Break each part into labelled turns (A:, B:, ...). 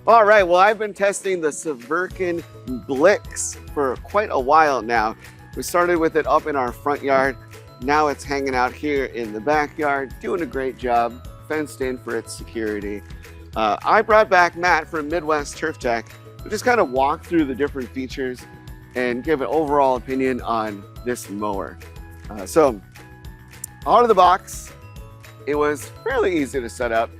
A: All right, well, I've been testing the Suburban Blix for quite a while now. We started with it up in our front yard. Now it's hanging out here in the backyard, doing a great job, fenced in for its security. I brought back Matt from Midwest Turf Tech to just kind of walk through the different features and give an overall opinion on this mower. So out of the box, it was fairly easy to set up.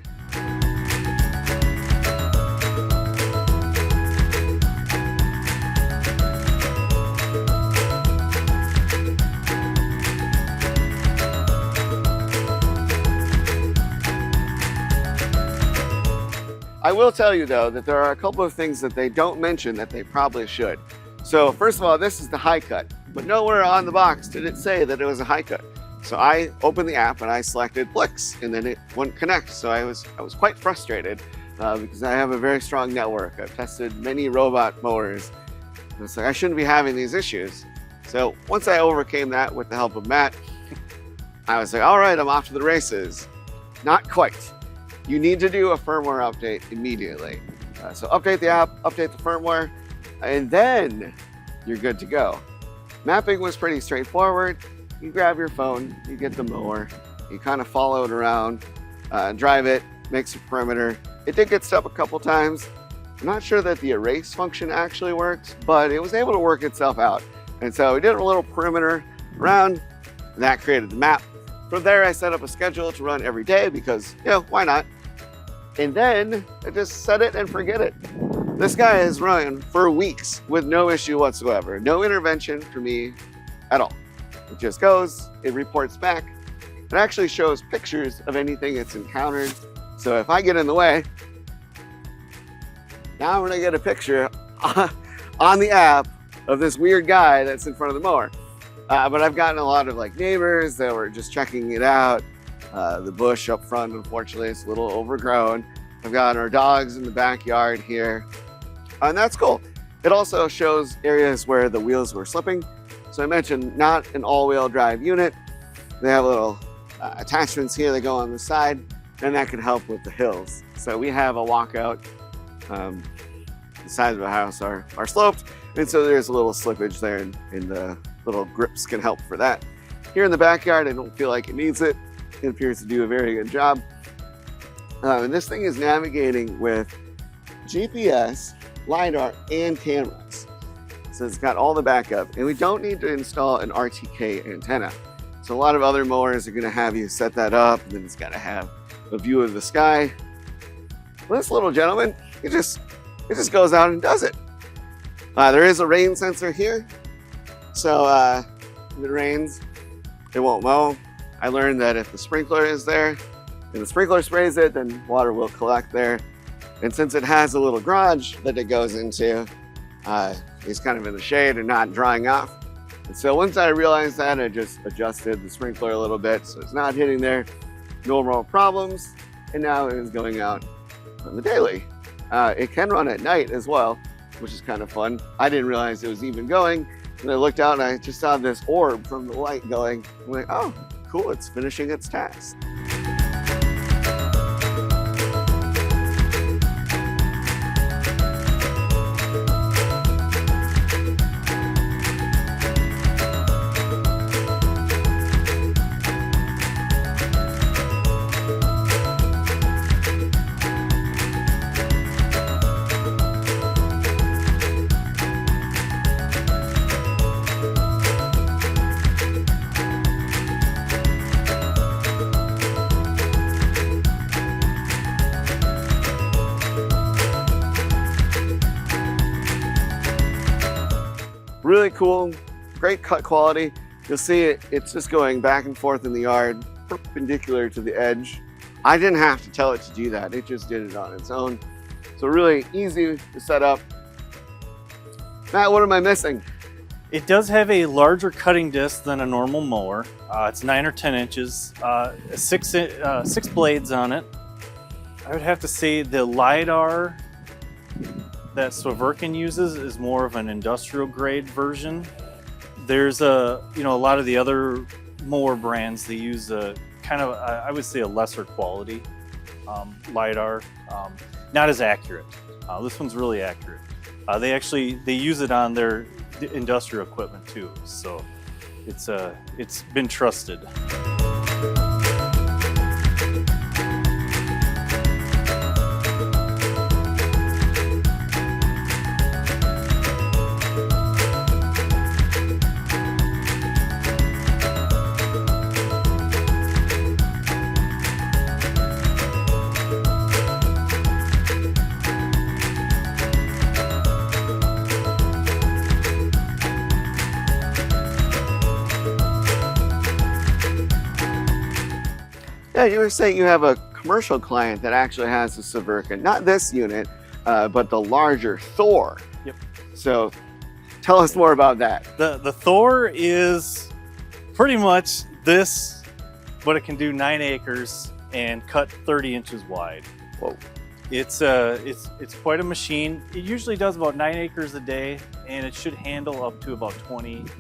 A: I will tell you though that there are a couple of things that they don't mention that they probably should. So first of all, this is the high cut, but nowhere on the box did it say that it was a high cut. So I opened the app and I selected Blix and then it wouldn't connect. So I was quite frustrated because I have a very strong network. I've tested many robot mowers. And it's like, I shouldn't be having these issues. So once I overcame that with the help of Matt, I was like, all right, I'm off to the races. Not quite. You need to do a firmware update immediately. So update the app, update the firmware, and then you're good to go. Mapping was pretty straightforward. You grab your phone, you get the mower, you kind of follow it around, drive it, makes a perimeter. It did get stuck a couple times. I'm not sure that the erase function actually works, but it was able to work itself out. And so we did a little perimeter around, and that created the map. From there, I set up a schedule to run every day because, you know, why not? And then I just set it and forget it. This guy has run for weeks with no issue whatsoever. No intervention for me at all. It just goes, it reports back. It actually shows pictures of anything it's encountered. So if I get in the way, now I'm gonna get a picture on the app of this weird guy that's in front of the mower. But I've gotten a lot of like neighbors that were just checking it out. The bush up front, unfortunately, it's a little overgrown. I've got our dogs in the backyard here, and that's cool. It also shows areas where the wheels were slipping. So I mentioned not an all-wheel drive unit. They have little attachments here that go on the side, and that can help with the hills. So we have a walkout. The sides of the house are sloped, and so there's a little slippage there, and the little grips can help for that. Here in the backyard, I don't feel like it needs it. It appears to do a very good job. And this thing is navigating with GPS, LiDAR, and cameras. So it's got all the backup. And we don't need to install an RTK antenna. So a lot of other mowers are gonna have you set that up, and then it's gotta have a view of the sky. Well, this little gentleman, it just goes out and does it. There is a rain sensor here. So if it rains, it won't mow. I learned that if the sprinkler is there and the sprinkler sprays it, then water will collect there. And since it has a little garage that it goes into, it's kind of in the shade and not drying off. And so once I realized that, I just adjusted the sprinkler a little bit so it's not hitting there. No more problems. And now it is going out on the daily. It can run at night as well, which is kind of fun. I didn't realize it was even going. And I looked out and I just saw this orb from the light going. I'm like, oh, cool, it's finishing its task. Really cool, great cut quality. You'll see it's just going back and forth in the yard, perpendicular to the edge. I didn't have to tell it to do that. It just did it on its own. So really easy to set up. Matt, what am I missing?
B: It does have a larger cutting disc than a normal mower. It's 9 or 10 inches, six blades on it. I would have to say the LiDAR that Suburban uses is more of an industrial grade version. There's a lot of the other mower brands, they use a kind of, I would say, a lesser quality LiDAR. not as accurate. This one's really accurate. They use it on their industrial equipment too, so it's been trusted.
A: Yeah, you were saying you have a commercial client that actually has a Suburban, not this unit, but the larger Thor.
B: Yep.
A: So tell us more about that.
B: The Thor is pretty much this, but it can do 9 acres and cut 30 inches wide.
A: Whoa.
B: It's quite a machine. It usually does about 9 acres a day, and it should handle up to about 28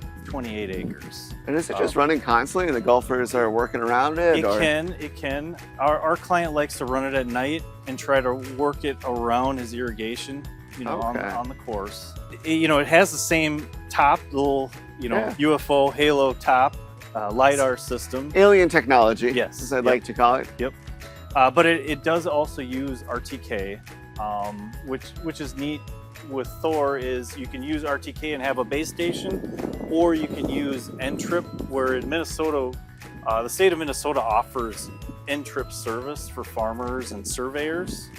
B: acres.
A: And is it just running constantly and the golfers are working around it?
B: It can. Our client likes to run it at night and try to work it around his irrigation, on the course. It has the same top, little, UFO halo top, LiDAR system.
A: Alien technology,
B: yes,
A: as I'd like to call it.
B: Yep. But it does also use RTK, which is neat with Thor is you can use RTK and have a base station, or you can use N-Trip, where in Minnesota, the state of Minnesota offers N-Trip service for farmers and surveyors,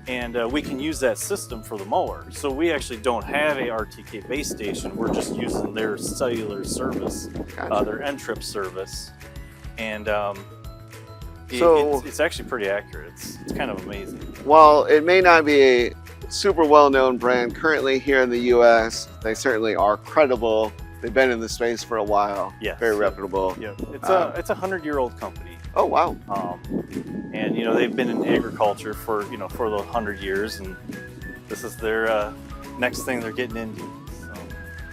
B: and we can use that system for the mower. So we actually don't have a RTK base station, we're just using their cellular service,
A: Gotcha.
B: their N-Trip service, and
A: So
B: it's actually pretty accurate. It's kind of amazing.
A: while it may not be a super well-known brand currently here in the US, they certainly are credible. They've been in the space for a while.
B: Yes.
A: Very reputable.
B: Yeah, it's a 100-year-old company.
A: Oh wow.
B: And they've been in agriculture for for the 100 years, and this is their next thing they're getting into. So.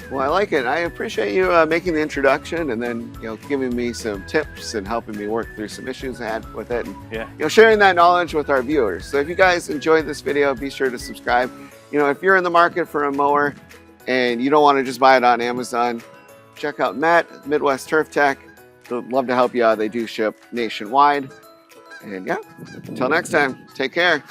A: Well, I like it. I appreciate you making the introduction and then giving me some tips and helping me work through some issues I had with it, and sharing that knowledge with our viewers. So if you guys enjoyed this video, be sure to subscribe. If you're in the market for a mower and you don't want to just buy it on Amazon, check out Matt, Midwest Turf Tech. They'd love to help you out. They do ship nationwide. And yeah, until next time, take care.